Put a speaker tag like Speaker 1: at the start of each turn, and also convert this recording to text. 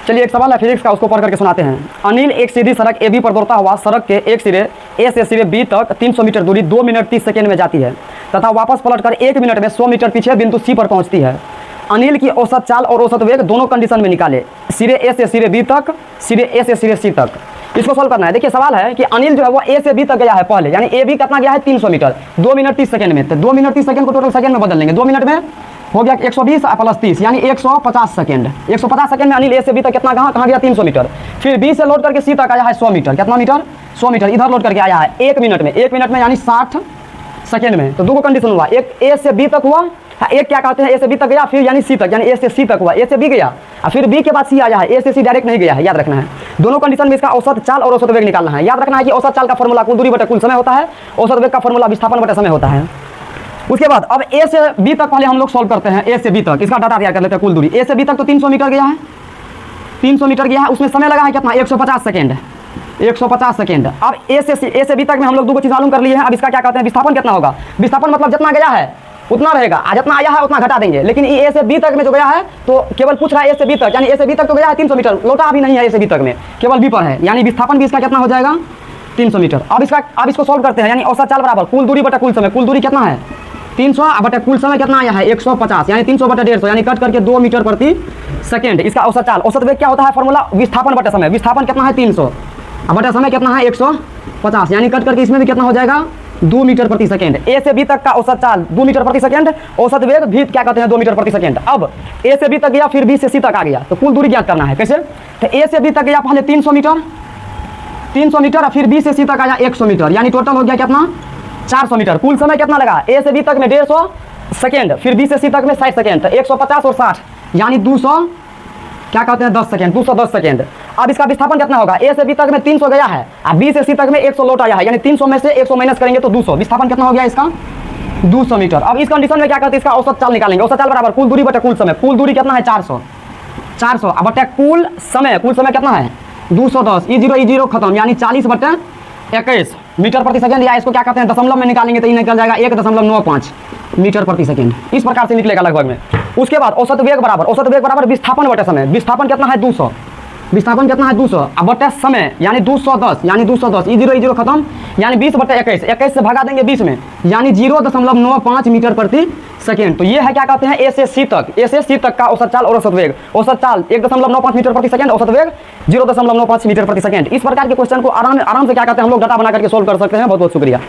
Speaker 1: चलिए एक सवाल है फिजिक्स का, उसको पढ़ करके सुनाते हैं। अनिल एक सीधी सड़क ए बी पर दौड़ता हुआ सड़क के एक सिरे ए से सिरे बी तक 300 मीटर दूरी 2 मिनट 30 सेकेंड में जाती है तथा वापस पलटकर 1 मिनट में 100 मीटर पीछे बिंदु सी पर पहुंचती है। अनिल की औसत चाल और औसत वेग दोनों कंडीशन में निकाले, सिरे ए से सिरे बी तक, सिरे ए से सिरे सी तक। इसको सॉल्व करना है। देखिए सवाल है कि अनिल जो है वो ए से बी तक गया है पहले, यानी ए बी कितना गया है 300 मीटर 2 मिनट 30 सेकंड में। तो 2 मिनट 30 सेकंड को टोटल सेकंड में बदल लेंगे। 2 मिनट में हो गया 120 प्लस 30 यानी 150 सेकंड। 150 सेकंड में अनिल ए से बी तक कितना कहाँ गया 300 मीटर। फिर बी से लोड करके सी तक आया है 100 मीटर। कितना मीटर 100 मीटर इधर लोड करके आया है 1 मिनट में। 1 मिनट में यानी 60 सेकंड में। तो दो कंडीशन हुआ, एक ए से बी तक हुआ, एक क्या कहते हैं ए से बी तक गया, फिर यानी सी तक, यानी ए से सी तक हुआ। ए से बी गया और फिर बी के बाद सी आया है, ए से सी डायरेक्ट नहीं गया है, याद रखना है। दोनों कंडीशन में इसका औसत चाल और औसत वेग निकालना है। याद रखना है कि औसत चाल का फॉर्मूला कुल दूरी बटा कुल समय होता है, औसत वेग का फॉर्मूला विस्थापन बटा समय होता है। उसके बाद अब ए से बी तक पहले हम लोग सॉल्व करते हैं। ए से बी तक इसका डाटा तैयार कर लेते हैं। कुल दूरी ए से बी तक तो 300 मीटर गया है, 300 मीटर गया है, उसमें समय लगा है कितना 150 सेकेंड, 150 सेकेंड। अब ए से बी तक में हम लोग दो चीज मालूम कर लिए हैं। अब इसका क्या कहते हैं विस्थापन कितना होगा। विस्थापन मतलब जितना गया है उतना रहेगा, जितना आया है उतना घटा देंगे। लेकिन ए से बी तक में जो गया है तो केवल पूछ रहा है ए से बी तक, यानी ए से बी तक तो गया है 300 मीटर, लौटा अभी नहीं है ए से बी तक में, केवल बी पर है, यानी विस्थापन भी इसका कितना हो जाएगा 300 मीटर। अब इसको सॉल्व करते हैं, यानी औसत चाल बराबर कुल दूरी बटा कुल समय। कुल दूरी कितना है 300 बटा कुल समय कितना आया है 150, यानी 300 बटा 150, यानी कट करके 2 मीटर प्रति सेकेंड। इसका औसत चाल, औसत वेग क्या होता है फॉर्मूला विस्थापन बटा समय। विस्थापन कितना है 300 बटा समय कितना है 150, यानी कट करके इसमें भी कितना हो जाएगा 2 मीटर प्रति सेकेंड। ए से बी तक का औसत चाल 2 मीटर प्रति सेकेंड, औसत वेग भी क्या कहते हैं 2 मीटर प्रति सेकेंड। अब ए से बी तक गया, फिर बी से सी तक आ गया, तो कुल दूरी ज्ञात करना है। कैसे, तो ए से बी तक गया पहले 300 मीटर, 300 मीटर और फिर बी से सी तक आया 100 मीटर, यानी टोटल हो गया कितना 400 मीटर। कुल समय कितना लगा ए से बी तक में 150 सेकेंड, फिर बी से सी तक में 60 सेकेंड, तो 150 और 60 यानी 200 क्या कहते हैं 10 सेकेंड, 210 सेकेंड। अब इसका विस्थापन कितना होगा, ए से बी तक में 300 गया है और बी से सी तक में 100 लौट आया है, यानी 300 में से 100 माइनस करेंगे तो 200। विस्थापन कितना हो गया इसका 200 मीटर। अब इस कंडीशन में क्या करते हैं इसका औसत चाल निकालेंगे। औसत चाल बराबर कुल दूरी बटा कुल समय। कुल दूरी कितना है 400 अब बटा कुल समय कितना है 210, ई जीरो खत्म, यानी 40 बटा 21 मीटर प्रति सेकंड, या इसको क्या कहते हैं दशमलव में निकालेंगे तो ये निकल जाएगा 1.95 मीटर प्रति सेकंड। इस प्रकार से निकलेगा लगभग में। उसके बाद औसत वेग बराबर विस्थापन बटे समय। विस्थापन कितना है 200, विस्थापन कितना है 200 अब बटे समय यानी 210, यानी 210 ई जीरो खत्म, यानी 20 बटे 21 से भगा देंगे 20 में, यानी 0.95 मीटर प्रति सेकेंड। तो ये है क्या कहते हैं ए से सी तक का औसत चाल और औसत वेग। औसत चाल 1.95 मीटर प्रति सेकंड, औसत वेग 0.95 मीटर प्रति सेकंड। इस प्रकार के क्वेश्चन को आराम से क्या कहते हैं हम लोग डाटा बना करके सोल्व कर सकते हैं। बहुत बहुत शुक्रिया।